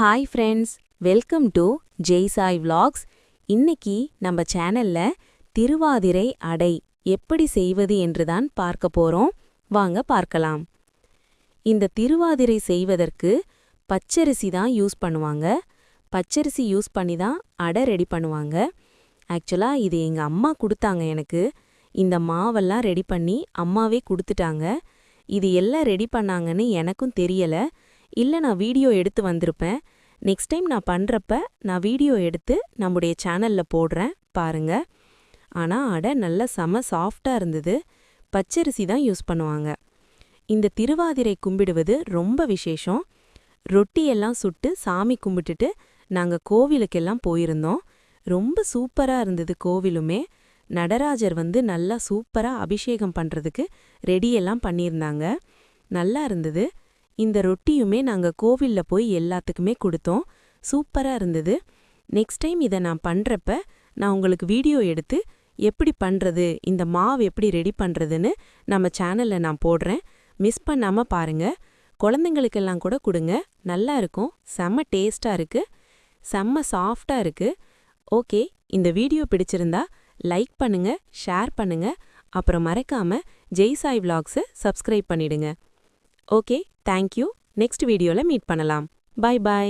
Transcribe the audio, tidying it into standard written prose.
Hi friends, welcome to Jai Sai vlogs. இன்னைக்கு நம்ம சேனல்ல திருவாதிரை அடை எப்படி செய்வது என்றுதான் பார்க்க போறோம். வாங்க பார்க்கலாம். இந்த திருவாதிரை செய்வதற்கு பச்சரிசி தான் யூஸ் பண்ணுவாங்க. பச்சரிசி யூஸ் பண்ணி தான் அடை ரெடி பண்ணுவாங்க. ஆக்சுவலாக இது எங்கள் அம்மா கொடுத்தாங்க எனக்கு. இந்த மாவெல்லாம் ரெடி பண்ணி அம்மாவே கொடுத்துட்டாங்க. இது எல்லாம் ரெடி பண்ணாங்கன்னு எனக்கும் தெரியலை. இல்லை, நான் வீடியோ எடுத்து வந்திருப்பேன். நெக்ஸ்ட் டைம் நான் பண்ணுறப்ப நான் வீடியோ எடுத்து நம்முடைய சேனலில் போடுறேன், பாருங்க. ஆனால் அடை நல்லா செம சாஃப்டாக இருந்தது. பச்சரிசி தான் யூஸ் பண்ணுவாங்க. இந்த திருவாதிரை கும்பிடுவது ரொம்ப விசேஷம். ரொட்டியெல்லாம் சுட்டு சாமி கும்பிட்டுட்டு நாங்கள் கோவிலுக்கெல்லாம் போயிருந்தோம். ரொம்ப சூப்பராக இருந்தது கோவிலுமே. நடராஜர் நல்லா சூப்பராக அபிஷேகம் பண்ணுறதுக்கு ரெடியெல்லாம் பண்ணியிருந்தாங்க. நல்லா இருந்தது. இந்த ரொட்டியுமே நாங்கள் கோவிலில் போய் எல்லாத்துக்குமே கொடுத்தோம். சூப்பராக இருந்தது. நெக்ஸ்ட் டைம் இதை நான் பண்ணுறப்ப நான் உங்களுக்கு வீடியோ எடுத்து எப்படி பண்ணுறது, இந்த மாவு எப்படி ரெடி பண்ணுறதுன்னு நம்ம சேனலில் நான் போடுறேன். மிஸ் பண்ணாமல் பாருங்கள். குழந்தைங்களுக்கெல்லாம் கூட கொடுங்க, நல்லா இருக்கும். செம்ம டேஸ்ட்டாக இருக்குது, செம்ம சாஃப்டாக இருக்குது. ஓகே, இந்த வீடியோ பிடிச்சிருந்தா லைக் பண்ணுங்க, ஷேர் பண்ணுங்க. அப்புறம் மறக்காமல் ஜெய் சாய் விலாக்ஸை சப்ஸ்கிரைப் பண்ணிடுங்க. Okay, thank you. நெக்ஸ்ட் வீடியோவில் மீட் பண்ணலாம். Bye bye.